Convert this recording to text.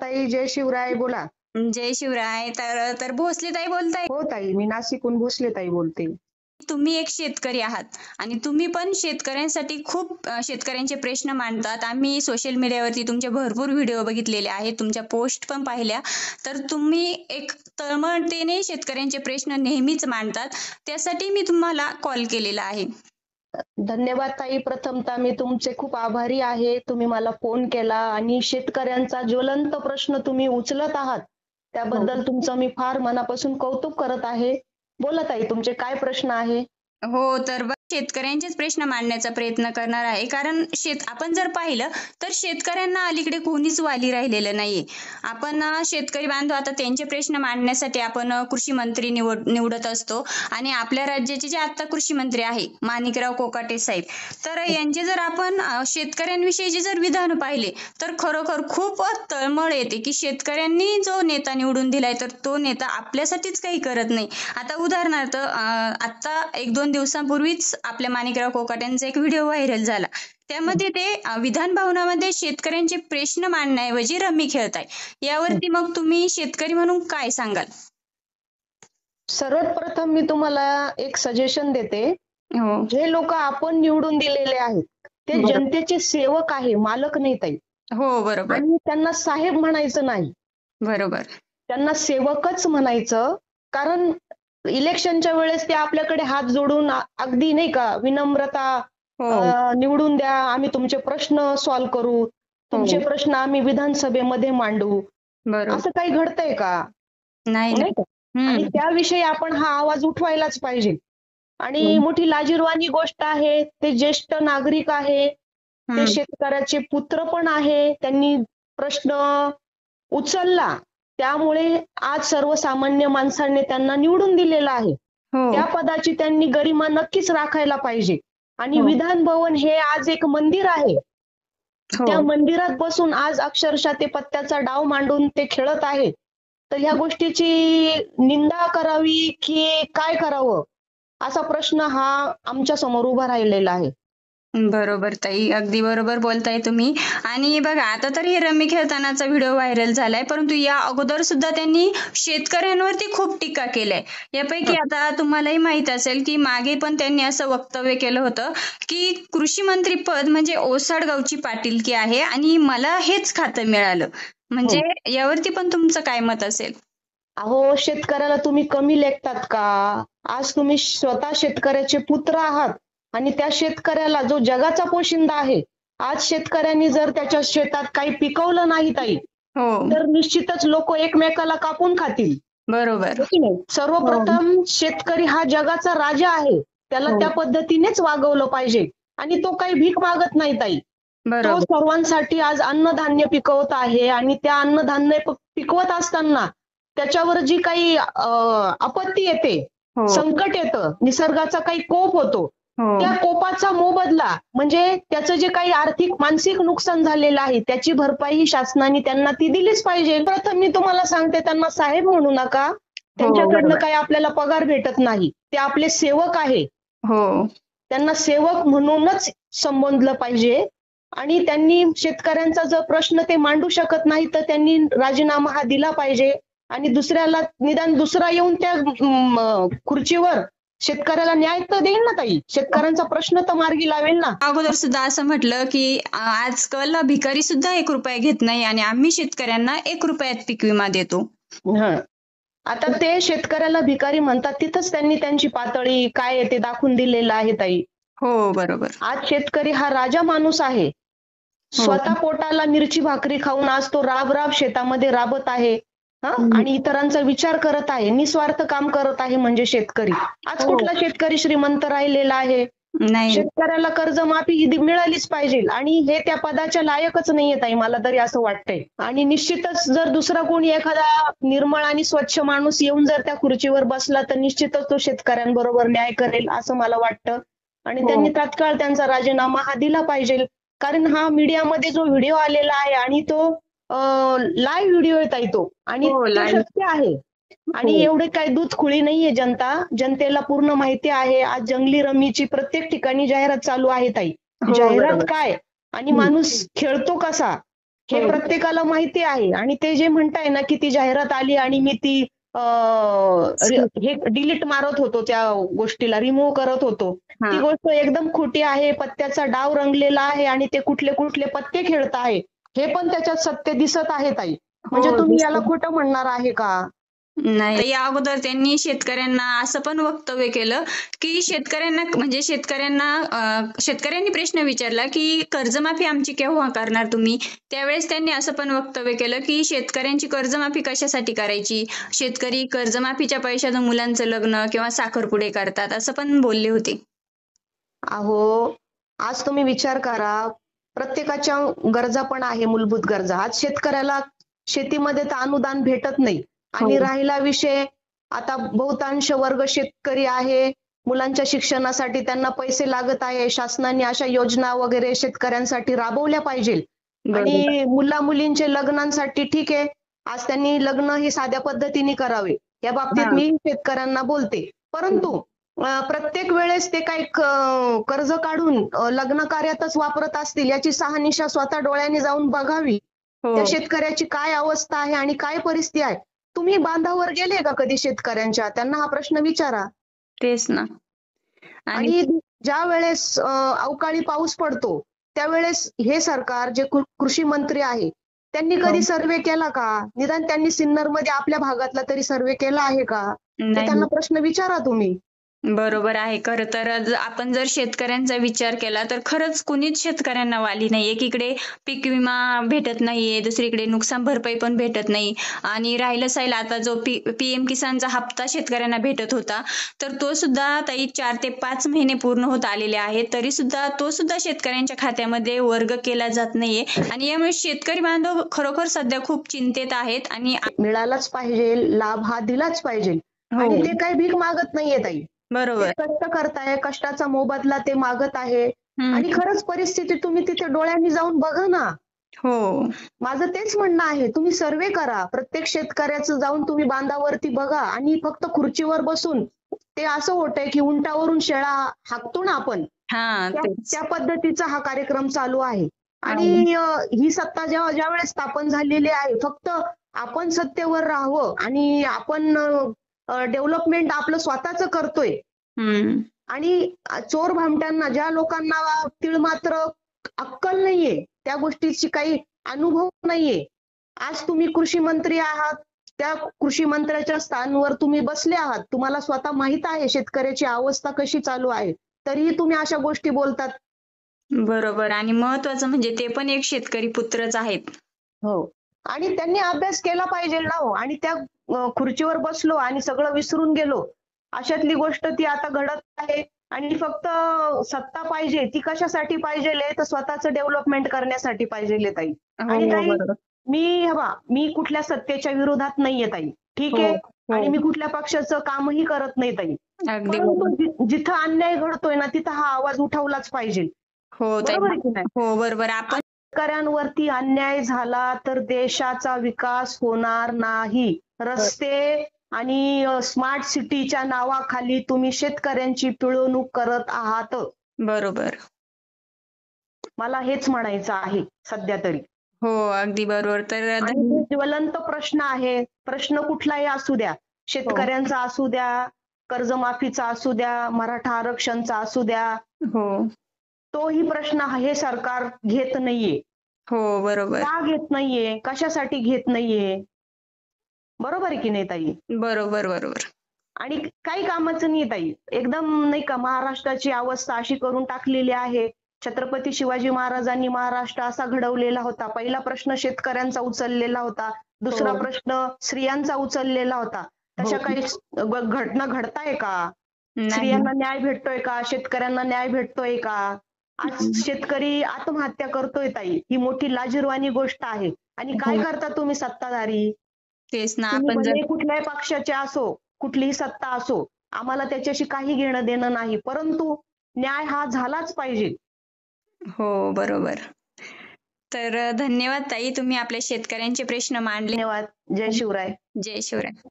ताई, जय शिवराय. बोला. जय शिवराय. तर भोसले ताई बोलताय. हो ताई, मी नाशिकहून भोसले ताई बोलते. तुम्ही एक शेतकरी आहात आणि तुम्ही पण शेतकऱ्यांसाठी खूप शेतकऱ्यांचे प्रश्न मांडतात. आम्ही सोशल मीडियावरती तुमचे भरपूर व्हिडिओ बघितलेले आहेत, तुमच्या पोस्ट पण पाहिल्या. तर तुम्ही एक तळमळतेने शेतकऱ्यांचे प्रश्न नेहमीच मांडतात. त्यासाठी मी तुम्हाला कॉल केलेला आहे. धन्यवाद ताई. प्रथमतः मी तुमचे खूप आभारी आहे. तुम्ही मला फोन केला आणि शेतकऱ्यांचा ज्वलंत प्रश्न तुम्ही उचलत आहात. त्याबद्दल तुमचं मी फार मनापासून कौतुक करत आहे. बोला ताई, तुमचे काय प्रश्न आहे? हो, तर शेतकऱ्यांचेच प्रश्न मांडण्याचा प्रयत्न करणार आहे. कारण आपण जर पाहिलं तर शेतकऱ्यांना अलीकडे कोणीच वाली राहिलेलं नाहीये. आपण शेतकरी बांधव आता त्यांचे प्रश्न मांडण्यासाठी आपण कृषी मंत्री निवडत असतो आणि आपल्या राज्याचे जे आता कृषी मंत्री आहे माणिकराव कोकाटे साहेब, तर यांचे जर आपण शेतकऱ्यांविषयीचे जर विधान पाहिले तर खरोखर खूप तळमळ येते की शेतकऱ्यांनी जो नेता निवडून दिलाय तर तो नेता आपल्यासाठीच काही करत नाही. आता उदाहरणार्थ आता 1-2 दिवसांपूर्वीच आपल्या माणिकराव कोकाटेंचा एक व्हिडिओ व्हायरल झाला. त्यामध्ये ते विधान भवनामध्ये शेतकऱ्यांचे प्रश्न मांडण्याऐवजी रमी खेळताय. यावरती मग तुम्ही शेतकरी म्हणून काय सांगाल? सर्वात प्रथम मी तुम्हाला एक सजेशन देते. हो, जे लोक आपण निवडून दिलेले आहेत ते बरोबर. जनतेचे सेवक आहे, मालक नाही ताई. हो, बरोबर आणि त्यांना साहेब म्हणायचं नाही, बरोबर. त्यांना सेवकच म्हणायचं. कारण इलेक्शनच्या वेळेस ते आपल्याकडे हात जोडून अगदी नाही का विनम्रता हो, निवडून द्या, आम्ही तुमचे प्रश्न सॉल्व्ह करू, तुमचे प्रश्न आम्ही विधानसभेमध्ये मांडू. बरोबर. असं काही घडतंय का? नाही नाही का? आणि त्याविषयी आपण हा आवाज उठवायलाच पाहिजे. आणि मोठी लाजिरवाणी गोष्ट आहे, ते ज्येष्ठ नागरिक आहे, ते शेतकऱ्याचे पुत्र पण आहे, त्यांनी प्रश्न उचलला, त्यामुळे आज सर्वसामान्य माणसाने त्यांना निवडून दिलेलं आहे. हो, त्या पदाची त्यांनी गरिमा नक्कीच राखायला पाहिजे. आणि विधान भवन हे आज एक मंदिर आहे. त्या हो. मंदिरात बसून आज अक्षरशः ते पत्त्याचा डाव मांडून ते खेळत आहेत. तर ह्या गोष्टीची निंदा करावी की काय करावं, असा प्रश्न हा आमच्या समोर उभा राहिलेला आहे. बरोबर ताई, अगदी बरोबर बोलताय तुम्ही. आणि बघा आता तर हे रमी खेळतानाचा व्हिडिओ व्हायरल झालाय, परंतु या अगोदर सुद्धा त्यांनी शेतकऱ्यांवरती खूप टीका केलाय. यापैकी आता तुम्हालाही माहित असेल की मागे पण त्यांनी असं वक्तव्य केलं होतं की कृषी मंत्री पद म्हणजे ओसाडगावची पाटीलकी आहे आणि मला हेच खातं मिळालं. म्हणजे यावरती पण तुमचं काय मत असेल? अहो, शेतकऱ्याला तुम्ही कमी लेखतात का? आज तुम्ही स्वतः शेतकऱ्याचे पुत्र आहात आणि त्या शेतकऱ्याला जो जगाचा पोशिंदा आहे, आज शेतकऱ्यांनी जर त्याच्या शेतात काही पिकवलं नाही ताई, हो, तर निश्चितच लोक एकमेकाला कापून खातील. बरोबर. हो की नाही? सर्वप्रथम शेतकरी हा जगाचा राजा आहे, त्याला त्या पद्धतीनेच वागवलं पाहिजे. आणि तो काही भीक मागत नाही ताई. तो बरोबर. सर्वांसाठी आज अन्नधान्य पिकवत आहे आणि त्या अन्नधान्य पिकवत असताना त्याच्यावर जी काही आपत्ती येते, हो, संकट येतं, निसर्गाचा काही कोप होतो, हो. त्या कोपाचा मोबदला म्हणजे त्याचं जे काही आर्थिक मानसिक नुकसान झालेलं आहे त्याची भरपाई शासनाने त्यांना ती दिलीच पाहिजे. प्रथम मी तुम्हाला सांगते, त्यांना साहेब म्हणू नका. त्यांच्याकडनं बरोबर. काही आपल्याला पगार भेटत नाही, ते आपले सेवक आहे. हो, त्यांना सेवक म्हणूनच संबोधलं पाहिजे. आणि त्यांनी शेतकऱ्यांचा जर प्रश्न ते मांडू शकत नाही तर त्यांनी राजीनामा हा दिला पाहिजे. आणि दुसऱ्याला निदान दुसरा येऊन त्या खुर्चीवर शेतकऱ्याला न्याय तर देईल ना ताई, शेतकऱ्यांचा प्रश्न तर मार्गी लावेल ना. अगोदर सुद्धा असं म्हटलं की आजकाल भिकारी सुद्धा 1 रुपया घेत नाही आणि आम्ही शेतकऱ्यांना 1 रुपयात पीक विमा देतो. आता ते शेतकऱ्याला भिकारी म्हणतात, तिथंच त्यांनी त्यांची पातळी काय आहे ते दाखवून दिलेलं आहे ताई. हो, बरोबर. आज शेतकरी हा राजा माणूस आहे. स्वतः पोटाला मिरची भाकरी खाऊन आज तो राब राब शेतामध्ये राबत आहे. आणि इतरांचा विचार करत आहे, निस्वार्थ काम करत आहे म्हणजे शेतकरी. आज कुठला शेतकरी श्रीमंत राहिलेला आहे? नाही. शेतकऱ्याला कर्जमाफी ही मिळालीच पाहिजे आणि हे त्या पदाच्या लायकच नाहीये ताई, मला तरी असं वाटतंय. आणि निश्चितच जर दुसरा कोणी एखादा निर्मळ आणि स्वच्छ माणूस येऊन जर त्या खुर्चीवर बसला तर निश्चितच तो शेतकऱ्यांबरोबर न्याय करेल असं मला वाटतं. आणि त्यांनी तात्काळ त्यांचा राजीनामा हा दिला पाहिजे. कारण हा मीडियामध्ये जो व्हिडिओ आलेला आहे आणि तो लाईव्ह व्हिडिओ येत आहे तो, आणि तो सत्य आहे. आणि एवढे काय दूध खुळी नाहीये जनता, जनतेला पूर्ण माहिती आहे. आज जंगली रमीची प्रत्येक ठिकाणी जाहिरात चालू आहे ताई. जाहिरात काय आणि माणूस खेळतो कसा हे हो. प्रत्येकाला माहिती आहे. आणि ते जे म्हणताय ना की ती जाहिरात आली आणि मी ती हे डिलीट मारत होतो, त्या गोष्टीला रिमूव्ह करत होतो. ती हा. गोष्ट एकदम खोटी आहे. पत्त्याचा डाव रंगलेला आहे आणि ते कुठले कुठले पत्ते खेळत आहे हे पण त्याच्यात सत्य दिसत आहे ताई. म्हणजे हो, तुम्ही याला दिसतं. खोटं म्हणणार आहे का? नाही, या अगोदर त्यांनी शेतकऱ्यांना असं पण वक्तव्य केलं की शेतकऱ्यांनी प्रश्न विचारला की कर्जमाफी आमची केव्हा करणार तुम्ही. त्यावेळेस त्यांनी असं पण वक्तव्य केलं की शेतकऱ्यांची कर्जमाफी कशासाठी करायची, शेतकरी कर्जमाफीच्या पैशातून मुलांचं लग्न किंवा साखरपुडे करतात असं पण बोलले होते. अहो, आज तुम्ही विचार करा, प्रत्येकाच्या गरजा पण आहे, मूलभूत गरजा. आज शेतकऱ्याला शेतीमध्ये तर अनुदान भेटत नाही. आणि हो. राहिला विषय, आता बहुतांश वर्ग शेतकरी आहे. मुलांच्या शिक्षणासाठी त्यांना पैसे लागत आहे. शासनाने अशा योजना वगैरे शेतकऱ्यांसाठी राबवल्या पाहिजे. बरोबर. आणि मुला-मुलींचे लग्नांसाठी ठीक आहे, आज त्यांनी लग्न हे साध्या पद्धतीने करावे. या बाबतीत हा. मी शेतकऱ्यांना बोलते. परंतु प्रत्येक वेळेस ते काही कर्ज काढून लग्न कार्यातच वापरत असतील याची शहानिशा स्वतः डोळ्यांनी जाऊन बघावी. हो. त्या शेतकऱ्याची काय अवस्था आहे आणि काय परिस्थिती आहे. तुम्ही बांधावर गेले का कधी शेतकऱ्यांच्या? त्यांना हा प्रश्न विचारा. तेच ना. आणि आणि ज्या वेळेस अवकाळी पाऊस पडतो त्यावेळेस हे सरकार जे कृषी मंत्री आहे त्यांनी हो. कधी सर्वे केला का? निदान त्यांनी सिन्नरमध्ये आपल्या भागातला तरी सर्वे केला आहे का? ते नाही. त्यांना प्रश्न विचारा तुम्ही. बरोबर आहे. खरं तर आपण जर शेतकऱ्यांचा विचार केला तर खरंच कुणीच शेतकऱ्यांना वाली नाही. एकीकडे पीक विमा भेटत नाहीये, दुसरीकडे नुकसान भरपाई पण भेटत नाही. आणि राहिलं साईल आता जो पीएम किसानचा हप्ता शेतकऱ्यांना भेटत होता, तर तो सुद्धा ताई 4 ते 5 महिने पूर्ण होत आलेले आहेत. तरी सुद्धा तो सुद्धा शेतकऱ्यांच्या खात्यामध्ये वर्ग केला जात नाहीये. आणि यामुळे शेतकरी बांधव खरोखर सध्या खूप चिंतेत आहेत. आणि मिळालाच पाहिजे, लाभ हा दिलाच पाहिजे. हो. आणि ते काही भीक मागत नाहीये ताई. ते बरोबर. कष्ट करताय, कष्टाचा मोबदला ते मागत आहे. आणि खरंच परिस्थिती तुम्ही तिथे डोळ्यांनी जाऊन बघा ना. हो. माझं तेच म्हणणं आहे, तुम्ही सर्वे करा. प्रत्येक शेतकऱ्याचं जाऊन तुम्ही बांधावरती बघा. आणि फक्त खुर्चीवर बसून ते असं होतंय की उंटावरून शेळा हाकतो ना आपण, हा. त्या पद्धतीचा हा कार्यक्रम चालू आहे. आणि ही सत्ता ज्या वेळेस स्थापन झालेली आहे, फक्त आपण सत्तेवर राहावं आणि आपण डेव्हलपमेंट आपलं स्वतःच करतोय. आणि चोर भामट्यांना, ज्या लोकांना तीळ मात्र अक्कल नाहीये, त्या गोष्टीची काही अनुभव नाहीये. आज तुम्ही कृषी मंत्री आहात, त्या कृषी मंत्र्याच्या स्थानावर तुम्ही बसले आहात. तुम्हाला स्वतः माहित आहे शेतकऱ्याची अवस्था कशी चालू आहे. तरीही तुम्ही अशा गोष्टी बोलतात. बरोबर. आणि महत्वाचं म्हणजे ते पण एक शेतकरी पुत्रच आहेत. हो. आणि त्यांनी अभ्यास केला पाहिजे ना हो. आणि त्या खुर्चीवर बसलो आणि सगळं विसरून गेलो, अशातली गोष्ट ती आता घडत आहे. आणि फक्त सत्ता पाहिजे, ती कशासाठी पाहिजे तर स्वतःचं डेव्हलपमेंट करण्यासाठी पाहिजे ताई. आणि हो, ताई, बरोबर. मी कुठल्या सत्तेच्या विरोधात नाहीये ताई, ठीक हो, आहे. हो. आणि मी कुठल्या पक्षाचं कामही करत नाही ताई. अगदी बरोबर. परंतु जिथं अन्याय घडतोय ना, तिथं हा आवाज उठवलाच पाहिजे. हो ताई. बरोबर आहे की नाही? हो, बरोबर. आपण शेतकऱ्यांवरती अन्याय झाला तर देशाचा विकास होणार नाही. रस्ते आणि स्मार्ट सिटीच्या नावाखाली तुम्ही शेतकऱ्यांची पिळवणूक करत आहात. बरोबर. मला हेच म्हणायचं आहे सध्या तरी. हो, अगदी बरोबर. तर आणि तो ज्वलंत प्रश्न आहे. प्रश्न कुठलाही असू द्या, शेतकऱ्यांचा असू द्या, कर्जमाफीचा असू द्या, मराठा आरक्षणचा असू द्या, हो, तोही प्रश्न हे सरकार घेत नाहीये. हो, बरोबर. का घेत नाहीये? कशासाठी घेत नाहीये? बरोबर आहे की नाही ताई? बरोबर, बरोबर. आणि काही कामाचं नाही ताई. एकदम नाही का, महाराष्ट्राची अवस्था अशी करून टाकलेली आहे. छत्रपती शिवाजी महाराजांनी महाराष्ट्र असा घडवलेला होता. पहिला प्रश्न शेतकऱ्यांचा उचललेला होता. दुसरा प्रश्न स्त्रियांचा उचललेला होता. तशा काही घटना घडताय का? नाही. स्त्रियांना न्याय भेटतोय का? शेतकऱ्यांना न्याय भेटतोय का? आज शेतकरी आत्महत्या करतोय ताई. ही मोठी लाजिरवाणी गोष्ट आहे. आणि काय करता तुम्ही सत्ताधारी? तेच ना. तुम्ही आपण जर भले कुठल्याही पक्षाचे असो, कुठलीही सत्ता असो, आम्हाला त्याच्याशी काही घेणं देणं नाही. परंतु न्याय हा झालाच पाहिजे. हो, बरोबर. तर धन्यवाद ताई, तुम्ही आपल्या शेतकऱ्यांचे प्रश्न मांडले. धन्यवाद. जय शिवराय. जय शिवराय.